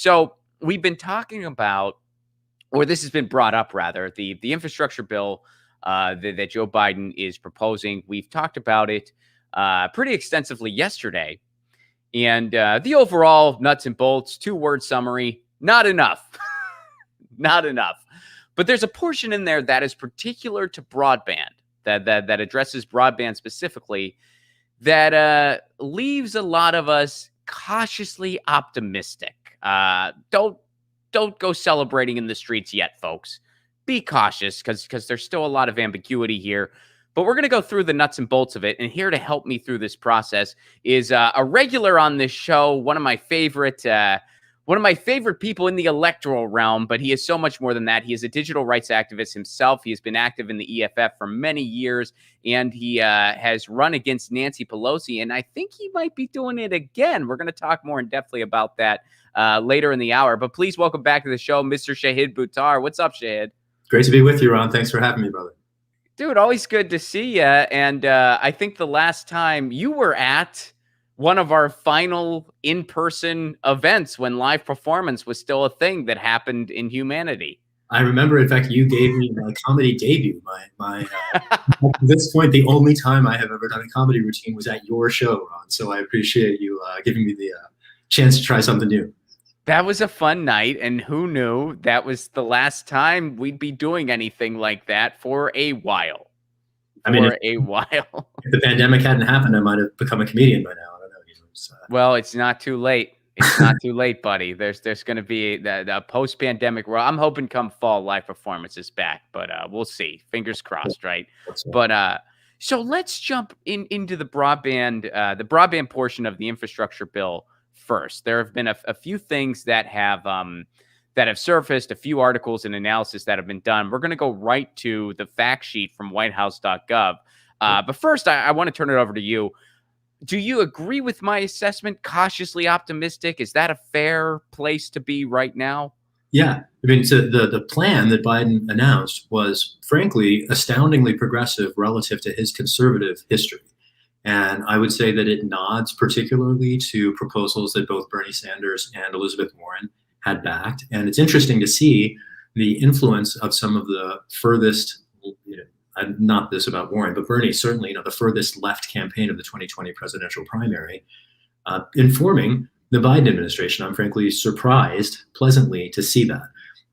So we've been talking about, or this has been brought up rather, the infrastructure bill that Joe Biden is proposing. We've talked about it pretty extensively yesterday. And the overall nuts and bolts, 2-word summary, not enough. Not enough. But there's a portion in there that is particular to broadband, that addresses broadband specifically, that leaves a lot of us cautiously optimistic. Don't go celebrating in the streets yet, folks. Be cautious because there's still a lot of ambiguity here. But we're going to go through the nuts and bolts of it. And here to help me through this process is a regular on this show, one of my favorite people in the electoral realm, but he is so much more than that. He is a digital rights activist himself. He has been active in the EFF for many years, and he has run against Nancy Pelosi, and I think he might be doing it again. We're going to talk more in depthly about that later in the hour, but please welcome back to the show, Mr. Shahid Buttar. What's up, Shahid? Great to be with you, Ron. Thanks for having me, brother. Dude, always good to see you, and I think the last time you were at one of our final in-person events when live performance was still a thing that happened in humanity. I remember, in fact, you gave me my comedy debut. My at this point, the only time I have ever done a comedy routine was at your show, Ron. So I appreciate you giving me the chance to try something new. That was a fun night, and who knew that was the last time we'd be doing anything like that for a while. If the pandemic hadn't happened, I might have become a comedian by now. Well, it's not too late. It's not too late, buddy. There's going to be the post-pandemic world. I'm hoping come fall live performance is back, but we'll see. Fingers crossed, right? But so let's jump into the broadband portion of the infrastructure bill first. There have been a few things that have surfaced, a few articles and analysis that have been done. We're going to go right to the fact sheet from whitehouse.gov. But first, I want to turn it over to you. Do you agree with my assessment? Cautiously optimistic? Is that a fair place to be right now? Yeah. I mean, so the plan that Biden announced was, frankly, astoundingly progressive relative to his conservative history. And I would say that it nods particularly to proposals that both Bernie Sanders and Elizabeth Warren had backed. And it's interesting to see the influence of some of the furthest, not this about Warren, but Bernie, certainly, the furthest left campaign of the 2020 presidential primary, informing the Biden administration. I'm frankly surprised pleasantly to see that.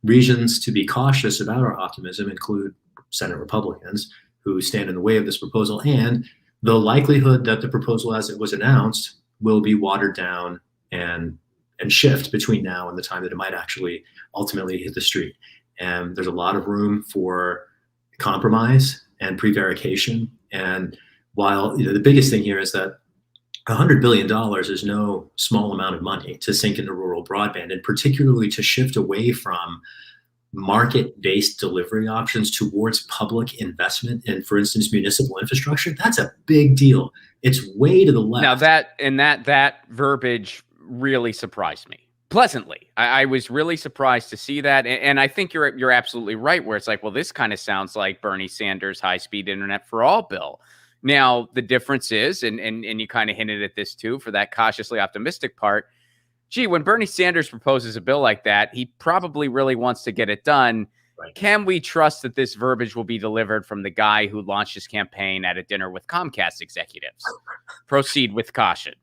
Reasons to be cautious about our optimism include Senate Republicans who stand in the way of this proposal, and the likelihood that the proposal as it was announced will be watered down and shift between now and the time that it might actually ultimately hit the street. And there's a lot of room for compromise and prevarication. And while the biggest thing here is that $100 billion is no small amount of money to sink into rural broadband, and particularly to shift away from market-based delivery options towards public investment in, for instance, municipal infrastructure, that's a big deal. It's way to the left. Now that verbiage really surprised me. Pleasantly. I was really surprised to see that. And I think you're absolutely right, where it's like, well, this kind of sounds like Bernie Sanders' high-speed internet for all bill. Now, the difference is, and you kind of hinted at this too, for that cautiously optimistic part, gee, when Bernie Sanders proposes a bill like that, he probably really wants to get it done. Right. Can we trust that this verbiage will be delivered from the guy who launched his campaign at a dinner with Comcast executives? Proceed with caution.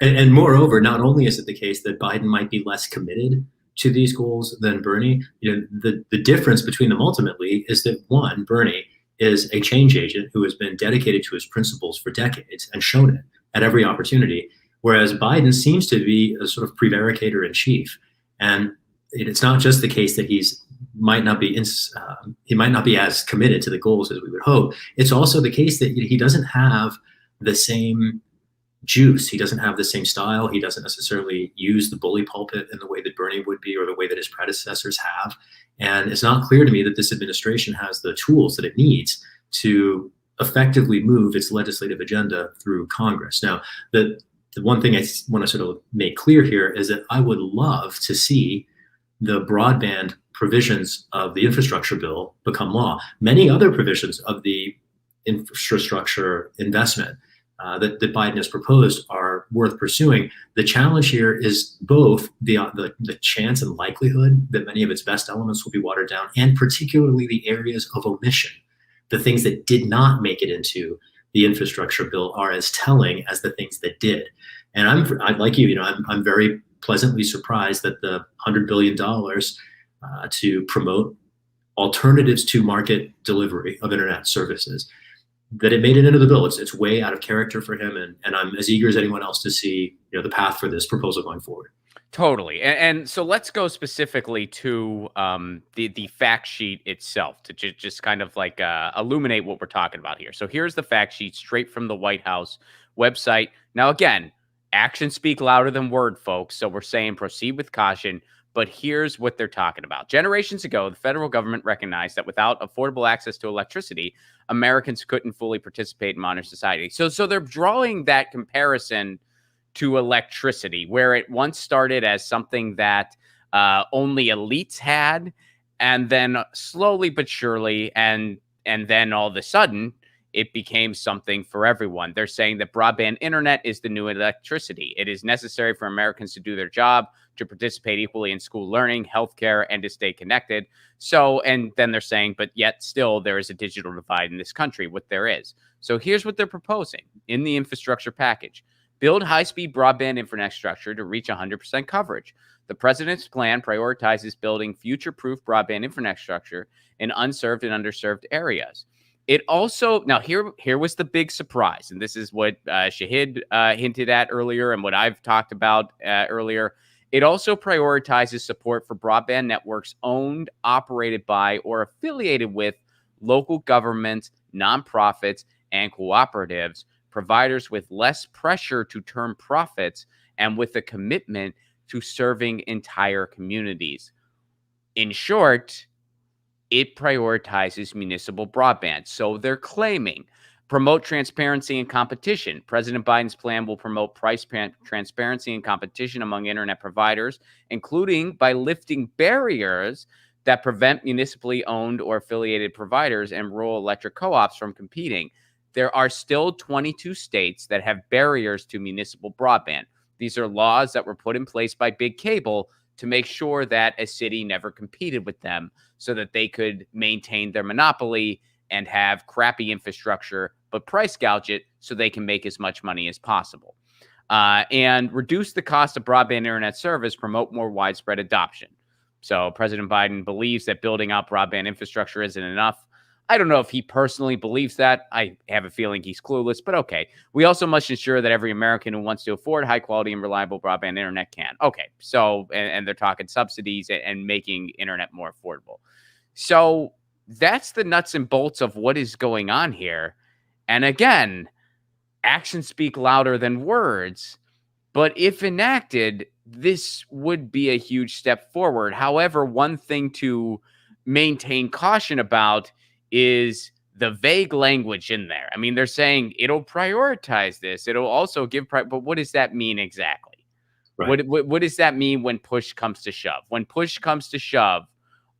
And moreover, not only is it the case that Biden might be less committed to these goals than Bernie, the difference between them ultimately is that, one, Bernie is a change agent who has been dedicated to his principles for decades and shown it at every opportunity, whereas Biden seems to be a sort of prevaricator in chief. And it's not just the case that he might not be as committed to the goals as we would hope. It's also the case that he doesn't have the same juice. He doesn't have the same style. He doesn't necessarily use the bully pulpit in the way that Bernie would be, or the way that his predecessors have. And it's not clear to me that this administration has the tools that it needs to effectively move its legislative agenda through Congress. Now, the one thing I want to sort of make clear here is that I would love to see the broadband provisions of the infrastructure bill become law. Many other provisions of the infrastructure investment that Biden has proposed are worth pursuing. The challenge here is both the chance and likelihood that many of its best elements will be watered down, and particularly the areas of omission. The things that did not make it into the infrastructure bill are as telling as the things that did. And I'm like you, I'm very pleasantly surprised that the $100 billion to promote alternatives to market delivery of internet services, that it made it into the bill. It's way out of character for him, and I'm as eager as anyone else to see the path for this proposal going forward. Totally. And so let's go specifically to the fact sheet itself to just kind of like illuminate what we're talking about here. So here's the fact sheet straight from the White House website. Now, again, actions speak louder than word, folks. So we're saying proceed with caution. But here's what they're talking about. Generations ago, the federal government recognized that without affordable access to electricity, Americans couldn't fully participate in modern society. So they're drawing that comparison to electricity, where it once started as something that only elites had, and then slowly but surely, and then all of a sudden, it became something for everyone. They're saying that broadband internet is the new electricity. It is necessary for Americans to do their job, to participate equally in school learning, healthcare, and to stay connected. So, and then they're saying, but yet still there is a digital divide in this country, what there is. So here's what they're proposing in the infrastructure package. Build high-speed broadband infrastructure to reach 100% coverage. The president's plan prioritizes building future-proof broadband infrastructure in unserved and underserved areas. It also, now here was the big surprise, and this is what Shahid hinted at earlier and what I've talked about earlier. It also prioritizes support for broadband networks owned, operated by, or affiliated with local governments, nonprofits, and cooperatives, providers with less pressure to turn profits and with a commitment to serving entire communities. In short, it prioritizes municipal broadband. So they're claiming promote transparency and competition. President Biden's plan will promote price transparency and competition among internet providers, including by lifting barriers that prevent municipally owned or affiliated providers and rural electric co-ops from competing. There are still 22 states that have barriers to municipal broadband. These are laws that were put in place by big cable to make sure that a city never competed with them so that they could maintain their monopoly and have crappy infrastructure, but price gouge it so they can make as much money as possible. And reduce the cost of broadband internet service, promote more widespread adoption. So President Biden believes that building out broadband infrastructure isn't enough. I don't know if he personally believes that. I have a feeling he's clueless, but okay. We also must ensure that every American who wants to afford high quality and reliable broadband internet can. Okay, so, and they're talking subsidies and making internet more affordable. So that's the nuts and bolts of what is going on here. And again, actions speak louder than words, but if enacted, this would be a huge step forward. However, one thing to maintain caution about is the vague language in there. I mean, they're saying it'll prioritize this. It'll also give, but what does that mean exactly? Right. What does that mean when push comes to shove? When push comes to shove,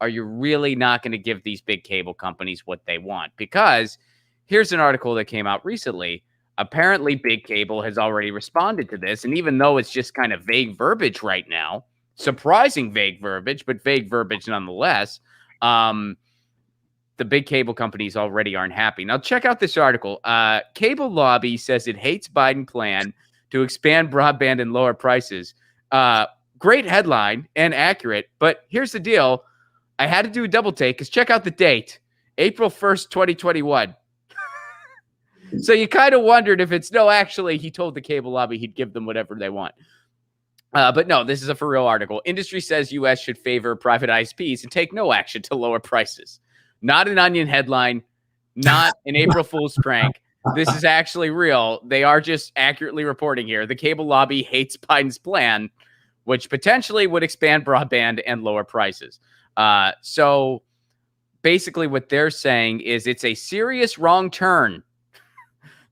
are you really not going to give these big cable companies what they want? Because here's an article that came out recently. Apparently, big cable has already responded to this. And even though it's just kind of vague verbiage right now, surprising vague verbiage, but vague verbiage nonetheless, the big cable companies already aren't happy. Now, check out this article. Cable lobby says it hates Biden plan to expand broadband and lower prices. Great headline and accurate, but here's the deal. I had to do a double take because check out the date, April 1st, 2021. So you kind of wondered if it's no, actually, he told the cable lobby he'd give them whatever they want. But no, this is a for real article. Industry says U.S. should favor private ISPs and take no action to lower prices. Not an Onion headline, not an April Fool's prank. This is actually real. They are just accurately reporting here. The cable lobby hates Biden's plan, which potentially would expand broadband and lower prices. So basically what they're saying is it's a serious wrong turn.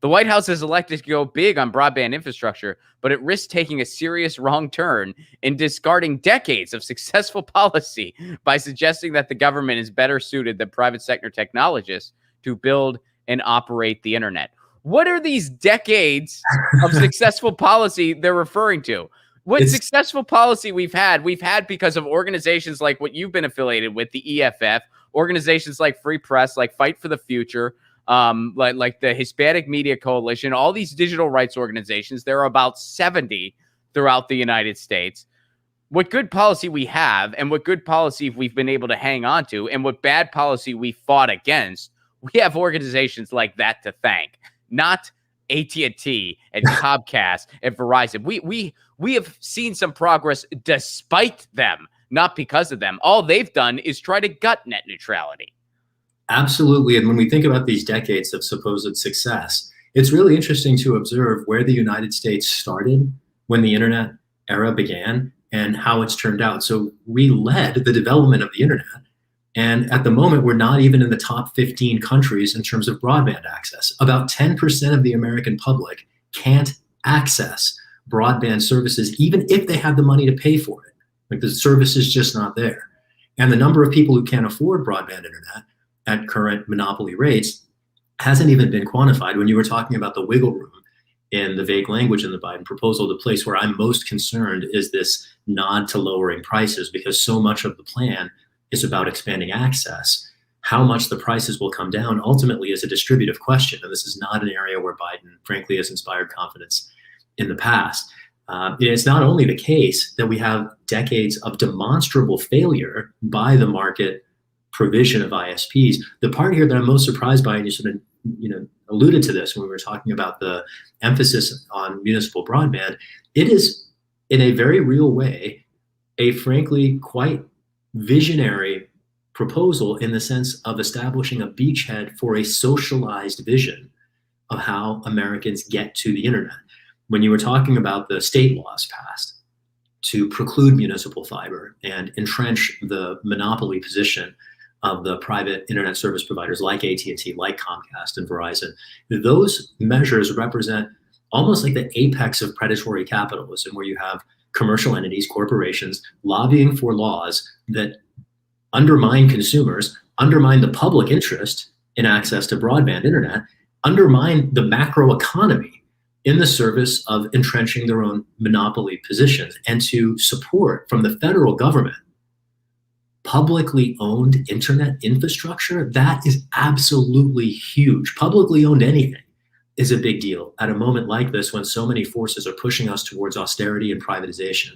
The White House has elected to go big on broadband infrastructure, but it risks taking a serious wrong turn in discarding decades of successful policy by suggesting that the government is better suited than private sector technologists to build and operate the internet. What are these decades of successful policy they're referring to? What successful policy we've had because of organizations like what you've been affiliated with, the EFF, organizations like Free Press, like Fight for the Future, like the Hispanic Media Coalition, all these digital rights organizations. There are about 70 throughout the United States. What good policy we have, and what good policy we've been able to hang on to, and what bad policy we fought against, we have organizations like that to thank, not AT&T and Comcast and Verizon. We have seen some progress despite them, not because of them. All they've done is try to gut net neutrality. Absolutely. And when we think about these decades of supposed success, it's really interesting to observe where the United States started when the internet era began and how it's turned out. So we led the development of the internet. And at the moment, we're not even in the top 15 countries in terms of broadband access. About 10% of the American public can't access broadband services, even if they have the money to pay for it. Like, the service is just not there. And the number of people who can't afford broadband internet at current monopoly rates hasn't even been quantified. When you were talking about the wiggle room in the vague language in the Biden proposal, the place where I'm most concerned is this nod to lowering prices, because so much of the plan is about expanding access. How much the prices will come down ultimately is a distributive question. And this is not an area where Biden, frankly, has inspired confidence in the past. It's not only the case that we have decades of demonstrable failure by the market provision of ISPs. The part here that I'm most surprised by, and you sort of alluded to this when we were talking about the emphasis on municipal broadband, it is in a very real way a frankly quite visionary proposal in the sense of establishing a beachhead for a socialized vision of how Americans get to the internet. When you were talking about the state laws passed to preclude municipal fiber and entrench the monopoly position of the private internet service providers like AT&T, like Comcast and Verizon, those measures represent almost like the apex of predatory capitalism, where you have commercial entities, corporations, lobbying for laws that undermine consumers, undermine the public interest in access to broadband internet, undermine the macro economy in the service of entrenching their own monopoly positions, and to support from the federal government publicly owned internet infrastructure. That is absolutely huge. Publicly owned anything is a big deal at a moment like this, when so many forces are pushing us towards austerity and privatization.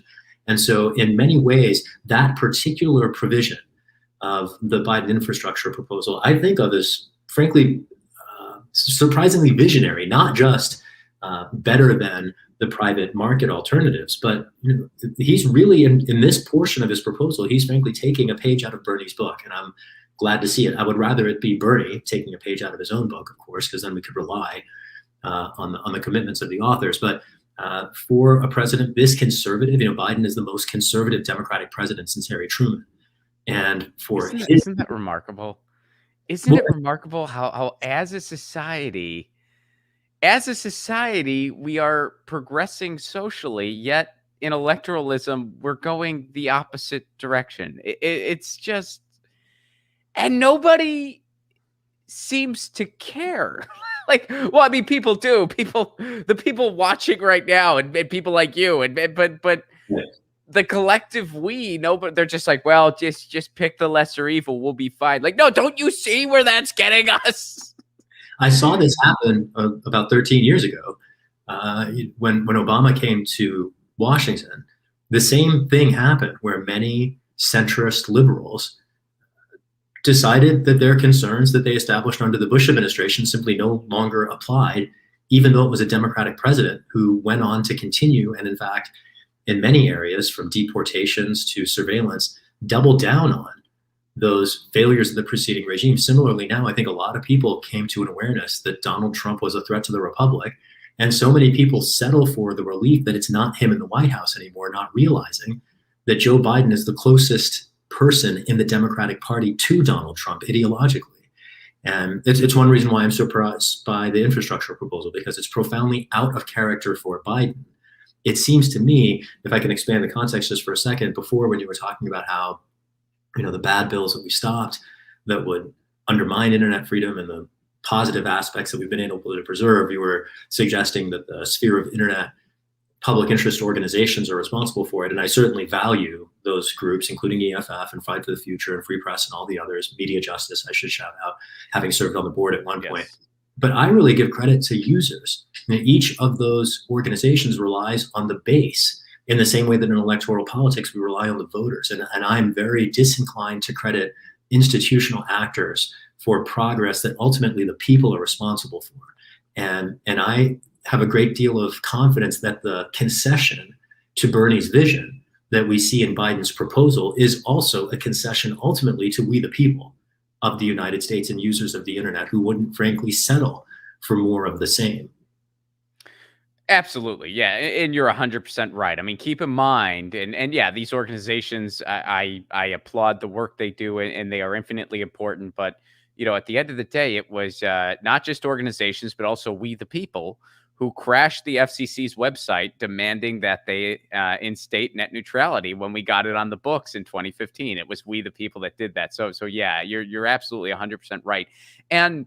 And so in many ways, that particular provision of the Biden infrastructure proposal, I think of as frankly surprisingly visionary, not just better than the private market alternatives, but he's really in this portion of his proposal, he's frankly taking a page out of Bernie's book, and I'm glad to see it. I would rather it be Bernie taking a page out of his own book, of course, because then we could rely on the commitments of the authors. But for a president this conservative, Biden is the most conservative Democratic president since Harry Truman. And for isn't that remarkable? Isn't it remarkable how as a society, we are progressing socially, yet in electoralism, we're going the opposite direction. It's just, and nobody seems to care. People do. The people watching right now, and people like you, but the collective we know, but they're just like, well, just pick the lesser evil, we'll be fine. Like, no, don't you see where that's getting us? I saw this happen about 13 years ago when Obama came to Washington. The same thing happened, where many centrist liberals decided that their concerns that they established under the Bush administration simply no longer applied, even though it was a Democratic president who went on to continue, and in fact, in many areas, from deportations to surveillance, doubled down on those failures of the preceding regime. Similarly, now I think a lot of people came to an awareness that Donald Trump was a threat to the republic, and so many people settle for the relief that it's not him in the White House anymore, not realizing that Joe Biden is the closest person in the Democratic Party to Donald Trump ideologically. And it's one reason why I'm surprised by the infrastructure proposal, because it's profoundly out of character for Biden. It seems to me, if I can expand the context just for a second, before when you were talking about how, the bad bills that we stopped that would undermine internet freedom and the positive aspects that we've been able to preserve. You were suggesting that the sphere of internet public interest organizations are responsible for it. And I certainly value those groups, including EFF and Fight for the Future and Free Press and all the others, Media Justice, I should shout out, having served on the board at one point. But I really give credit to users. Each of those organizations relies on the base in the same way that in electoral politics, we rely on the voters. And I'm very disinclined to credit institutional actors for progress that ultimately the people are responsible for. And I have a great deal of confidence that the concession to Bernie's vision that we see in Biden's proposal is also a concession ultimately to we the people of the United States and users of the internet who wouldn't frankly settle for more of the same. Absolutely. Yeah. And you're 100% right. I mean, keep in mind, and yeah, these organizations, I applaud the work they do, and they are infinitely important. But, at the end of the day, it was not just organizations, but also we the people who crashed the FCC's website demanding that they instate net neutrality when we got it on the books in 2015. It was we the people that did that. So yeah, you're absolutely 100% right. And,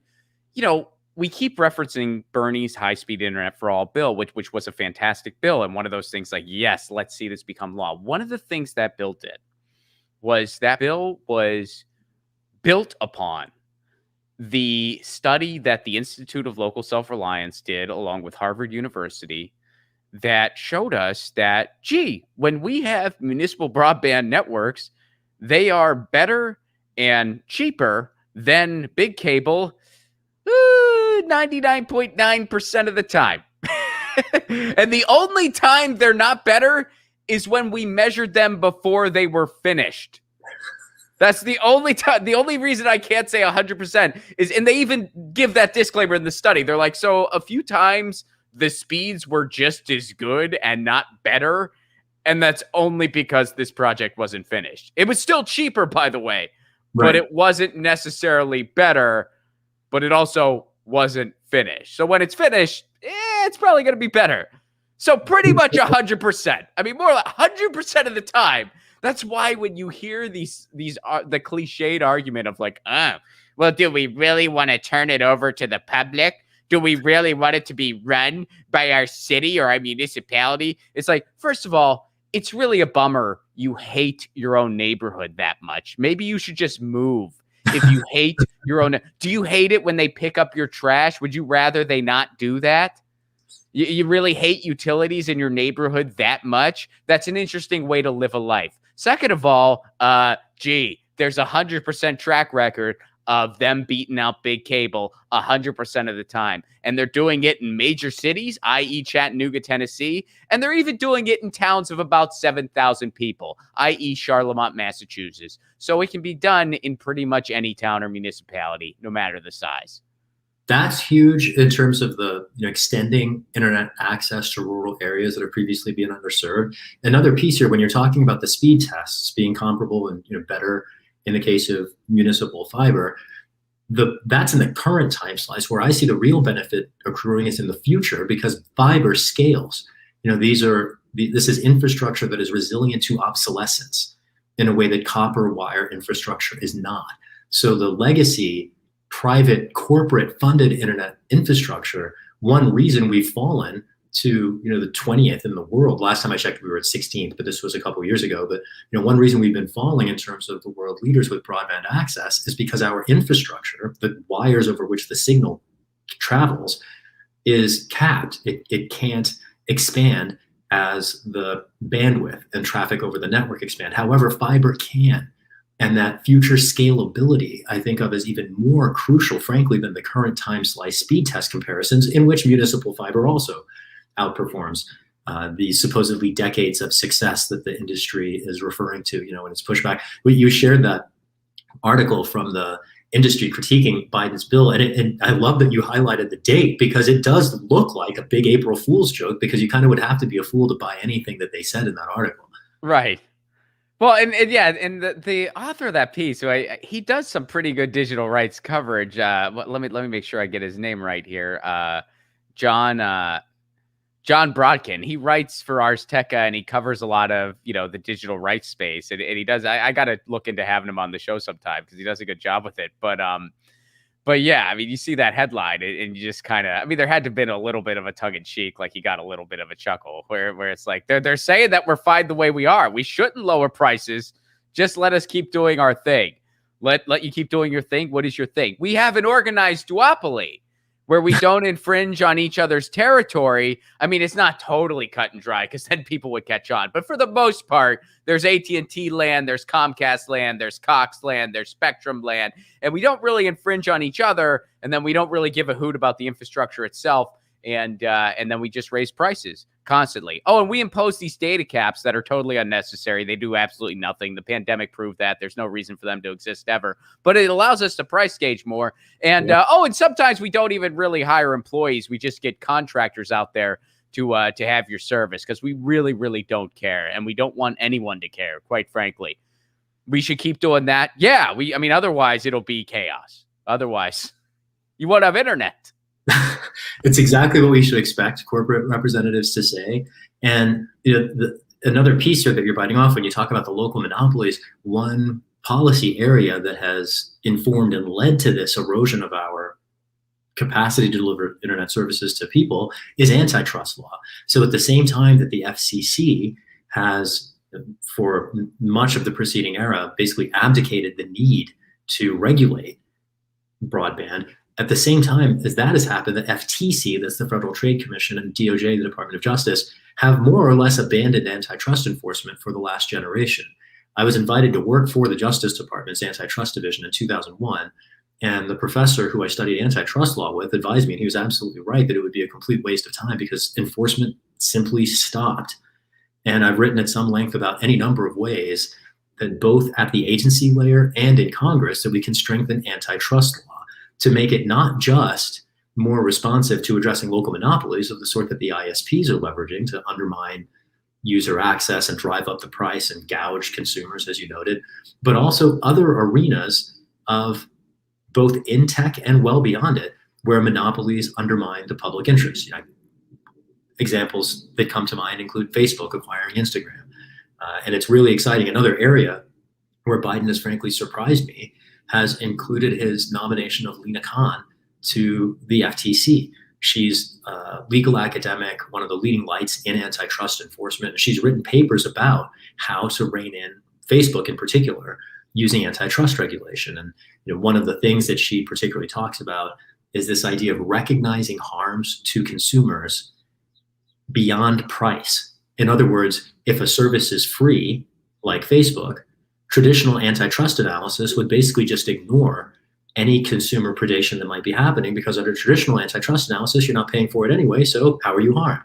we keep referencing Bernie's high-speed internet for all bill, which was a fantastic bill. And one of those things like, yes, let's see this become law. One of the things that bill did was that bill was built upon the study that the Institute of Local Self-Reliance did along with Harvard University that showed us that, when we have municipal broadband networks, they are better and cheaper than big cable 99.9% of the time. And the only time they're not better is when we measured them before they were finished. That's the only time. The only reason I can't say 100% is, and they even give that disclaimer in the study. They're like, so a few times the speeds were just as good and not better. And that's only because this project wasn't finished. It was still cheaper, by the way, but it wasn't necessarily better, but it also wasn't finished. So when it's finished, it's probably going to be better. So pretty much 100%. I mean, more like 100% of the time. That's why when you hear the cliched argument of like, well, do we really want to turn it over to the public? Do we really want it to be run by our city or our municipality? It's like, first of all, it's really a bummer you hate your own neighborhood that much. Maybe you should just move. If you hate your own, do you hate it when they pick up your trash? Would you rather they not do that? You really hate utilities in your neighborhood that much? That's an interesting way to live a life. Second of all, there's 100% track record of them beating out big cable 100% of the time. And they're doing it in major cities, i.e. Chattanooga, Tennessee. And they're even doing it in towns of about 7,000 people, i.e. Charlemont, Massachusetts. So it can be done in pretty much any town or municipality, no matter the size. That's huge in terms of the extending internet access to rural areas that have previously been underserved. Another piece here, when you're talking about the speed tests being comparable and better in the case of municipal fiber, that's in the current time slice. Where I see the real benefit accruing is in the future, because fiber scales. This is infrastructure that is resilient to obsolescence in a way that copper wire infrastructure is not. So the legacy private corporate funded internet infrastructure, one reason we've fallen to the 20th in the world. Last time I checked, we were at 16th, but this was a couple of years ago. But one reason we've been falling in terms of the world leaders with broadband access is because our infrastructure, the wires over which the signal travels, is capped. It can't expand as the bandwidth and traffic over the network expand. However, fiber can. And that future scalability, I think of as even more crucial, frankly, than the current time slice speed test comparisons, in which municipal fiber also outperforms the supposedly decades of success that the industry is referring to, in its pushback. You shared that article from the industry critiquing Biden's bill, and I love that you highlighted the date, because it does look like a big April Fool's joke, because you kind of would have to be a fool to buy anything that they said in that article. Right. Well, and the author of that piece, he does some pretty good digital rights coverage. Let me make sure I get his name right here. John Brodkin. He writes for Ars Technica, and he covers a lot of the digital rights space. And he does. I got to look into having him on the show sometime, because he does a good job with it. But But yeah, I mean, you see that headline and you just kind of, I mean, there had to have been a little bit of a tongue in cheek, like you got a little bit of a chuckle where it's like they're saying that we're fine the way we are. We shouldn't lower prices. Just let us keep doing our thing. Let you keep doing your thing. What is your thing? We have an organized duopoly where we don't infringe on each other's territory. I mean, it's not totally cut and dry because then people would catch on. But for the most part, there's AT&T land, there's Comcast land, there's Cox land, there's Spectrum land, and we don't really infringe on each other. And then we don't really give a hoot about the infrastructure itself. And then we just raise prices constantly. Oh, and we impose these data caps that are totally unnecessary. They do absolutely nothing. The pandemic proved that. There's no reason for them to exist ever. But it allows us to price gauge more. And and sometimes we don't even really hire employees. We just get contractors out there to have your service because we really, really don't care, and we don't want anyone to care. Quite frankly, we should keep doing that. Yeah, otherwise it'll be chaos. Otherwise, you won't have internet. It's exactly what we should expect corporate representatives to say. And another piece here that you're biting off when you talk about the local monopolies, one policy area that has informed and led to this erosion of our capacity to deliver internet services to people is antitrust law. So at the same time that the FCC has, for much of the preceding era, basically abdicated the need to regulate broadband, at the same time as that has happened, the FTC, that's the Federal Trade Commission, and DOJ, the Department of Justice, have more or less abandoned antitrust enforcement for the last generation. I was invited to work for the Justice Department's antitrust division in 2001, and the professor who I studied antitrust law with advised me, and he was absolutely right, that it would be a complete waste of time because enforcement simply stopped. And I've written at some length about any number of ways that both at the agency layer and in Congress that we can strengthen antitrust law to make it not just more responsive to addressing local monopolies of the sort that the ISPs are leveraging to undermine user access and drive up the price and gouge consumers, as you noted, but also other arenas of both in tech and well beyond it, where monopolies undermine the public interest. Examples that come to mind include Facebook acquiring Instagram. And it's really exciting. Another area where Biden has frankly surprised me has included his nomination of Lina Khan to the FTC. She's a legal academic, one of the leading lights in antitrust enforcement. And she's written papers about how to rein in Facebook in particular using antitrust regulation. And one of the things that she particularly talks about is this idea of recognizing harms to consumers beyond price. In other words, if a service is free, like Facebook, traditional antitrust analysis would basically just ignore any consumer predation that might be happening because under traditional antitrust analysis, you're not paying for it anyway, so how are you harmed?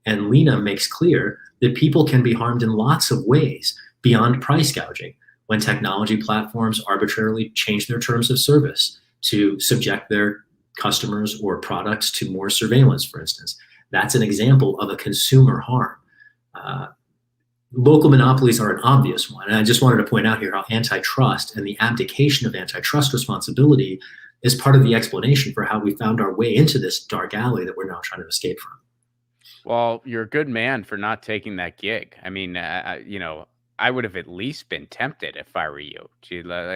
And Lina makes clear that people can be harmed in lots of ways beyond price gouging when technology platforms arbitrarily change their terms of service to subject their customers or products to more surveillance, for instance. That's an example of a consumer harm. Local monopolies are an obvious one. And I just wanted to point out here how antitrust and the abdication of antitrust responsibility is part of the explanation for how we found our way into this dark alley that we're now trying to escape from. Well, you're a good man for not taking that gig. I mean, I would have at least been tempted if I were you.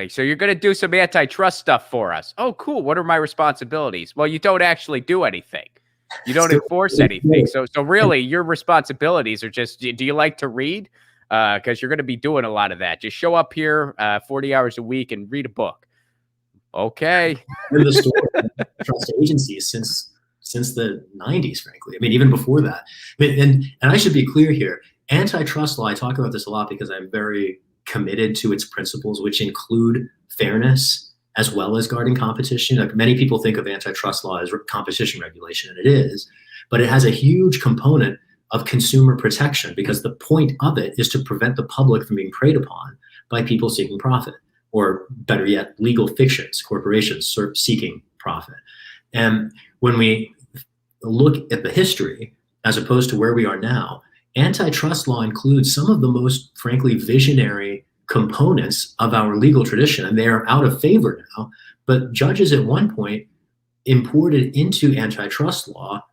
So you're going to do some antitrust stuff for us. Oh, cool. What are my responsibilities? Well, you don't actually do anything. You don't enforce anything. So really, your responsibilities are just, do you like to read? Because you're going to be doing a lot of that. Just show up here 40 hours a week and read a book. Okay. In the story, trust agencies since the 90s, frankly. I mean, even before that. And I should be clear here. Antitrust law, I talk about this a lot because I'm very committed to its principles, which include fairness, as well as guarding competition. Like many people think of antitrust law as competition regulation, and it is, but it has a huge component of consumer protection because the point of it is to prevent the public from being preyed upon by people seeking profit, or better yet, legal fictions, corporations seeking profit. And when we look at the history, as opposed to where we are now, antitrust law includes some of the most, frankly, visionary components of our legal tradition, and they are out of favor now. But judges at one point imported into antitrust law,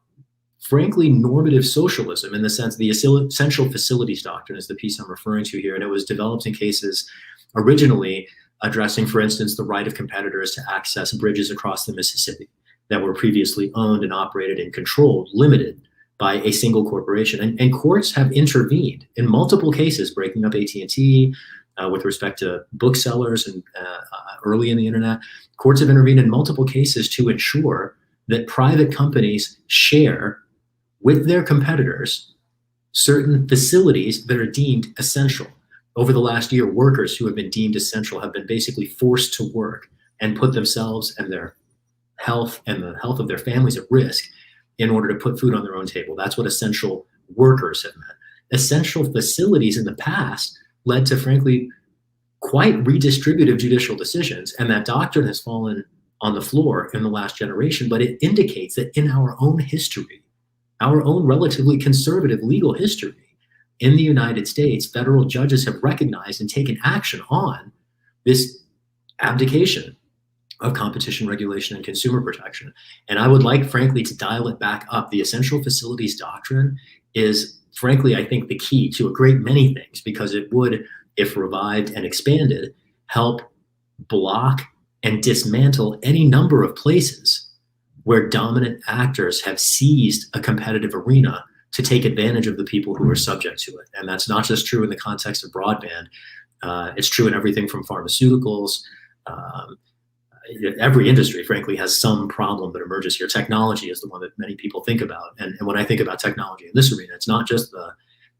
frankly, normative socialism in the sense the essential facilities doctrine is the piece I'm referring to here, and it was developed in cases originally addressing, for instance, the right of competitors to access bridges across the Mississippi that were previously owned and operated and controlled, limited by a single corporation. And courts have intervened in multiple cases, breaking up AT&T, with respect to booksellers and early in the internet. Courts have intervened in multiple cases to ensure that private companies share with their competitors certain facilities that are deemed essential. Over the last year, workers who have been deemed essential have been basically forced to work and put themselves and their health and the health of their families at risk in order to put food on their own table. That's what essential workers have meant. Essential facilities in the past led to, frankly, quite redistributive judicial decisions, and that doctrine has fallen on the floor in the last generation, but it indicates that in our own history, our own relatively conservative legal history in the United States, federal judges have recognized and taken action on this abdication of competition regulation and consumer protection. And I would like, frankly, to dial it back up. The essential facilities doctrine is, frankly, I think the key to a great many things, because it would, if revived and expanded, help block and dismantle any number of places where dominant actors have seized a competitive arena to take advantage of the people who are subject to it. And that's not just true in the context of broadband. It's true in everything from pharmaceuticals. Every industry, frankly, has some problem that emerges here. Technology is the one that many people think about. And when I think about technology in this arena, it's not just the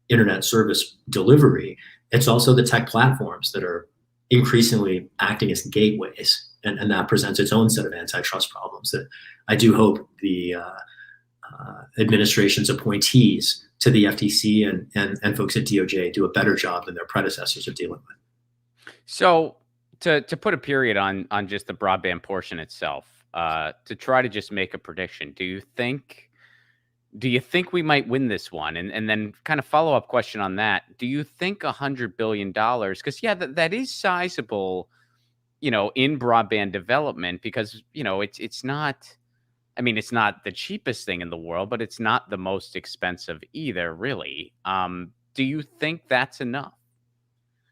internet service delivery, it's also the tech platforms that are increasingly acting as gateways. And that presents its own set of antitrust problems that I do hope the administration's appointees to the FTC and folks at DOJ do a better job than their predecessors are dealing with. So to put a period on just the broadband portion itself, to try to just make a prediction, do you think we might win this one? And then kind of follow-up question on that, do you think $100 billion, because that is sizable, in broadband development, because, it's not, I mean, it's not the cheapest thing in the world, but it's not the most expensive either, really. Do you think that's enough?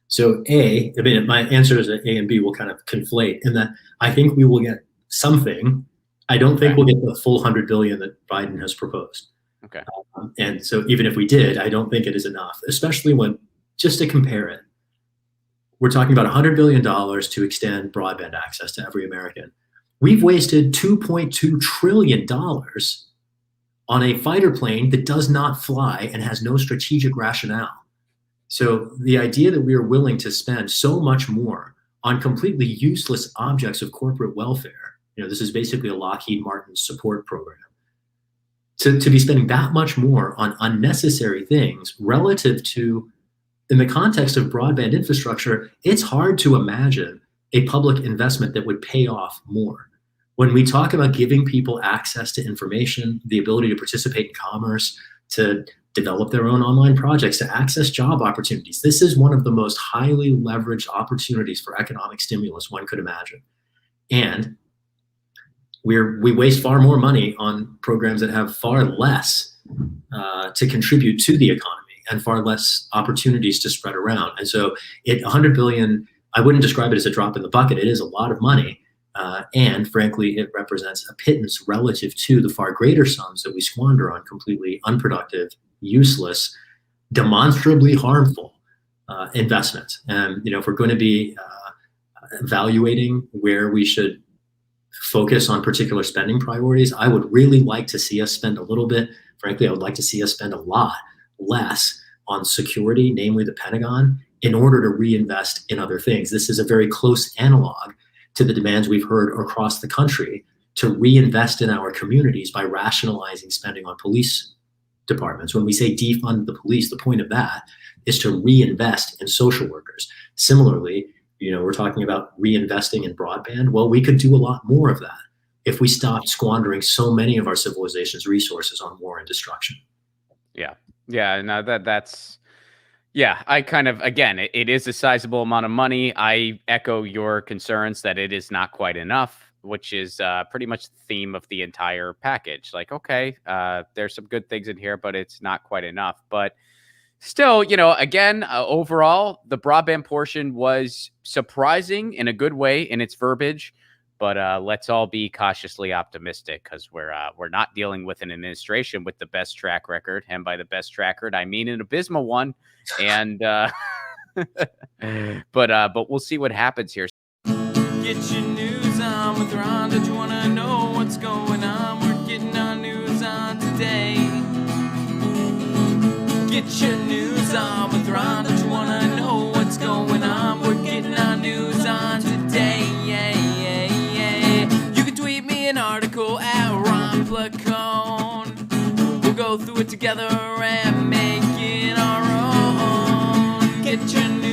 So my answer is that A and B will kind of conflate in that I think we will get something. I don't think we'll get the full $100 billion that Biden has proposed. Okay. And so even if we did, I don't think it is enough, especially when, just to compare it, we're talking about $100 billion to extend broadband access to every American. We've wasted $2.2 trillion on a fighter plane that does not fly and has no strategic rationale. So the idea that we are willing to spend so much more on completely useless objects of corporate welfare, this is basically a Lockheed Martin support program, to be spending that much more on unnecessary things relative to, in the context of broadband infrastructure, it's hard to imagine a public investment that would pay off more. When we talk about giving people access to information, the ability to participate in commerce, to develop their own online projects, to access job opportunities, this is one of the most highly leveraged opportunities for economic stimulus one could imagine. And we waste far more money on programs that have far less to contribute to the economy and far less opportunities to spread around. And so $100 billion, I wouldn't describe it as a drop in the bucket. It is a lot of money. And frankly, it represents a pittance relative to the far greater sums that we squander on completely unproductive, useless, demonstrably harmful investments. And if we're going to be evaluating where we should focus on particular spending priorities, I would really like to see us spend a little bit. Frankly, I would like to see us spend a lot less on security, namely the Pentagon, in order to reinvest in other things. This is a very close analog to the demands we've heard across the country to reinvest in our communities by rationalizing spending on police departments. When we say defund the police, the point of that is to reinvest in social workers. Similarly, we're talking about reinvesting in broadband. Well, we could do a lot more of that if we stopped squandering so many of our civilization's resources on war and destruction. Yeah, no, that's I kind of, again, it is a sizable amount of money. I echo your concerns that it is not quite enough, which is pretty much the theme of the entire package. Like, okay, there's some good things in here, but it's not quite enough. But Still, again, overall, the broadband portion was surprising in a good way in its verbiage. But let's all be cautiously optimistic because we're not dealing with an administration with the best track record, and by the best track record, I mean an abysmal one. And but we'll see what happens here. Get your news on with Ron. Don't you want to know what's going on? We're getting our news on today. Get your news on with Ron. Don't you want to know what's going on? We're getting our news on today. You can tweet me an article at Ron Placone. We'll go through it together and make it our own. Get your news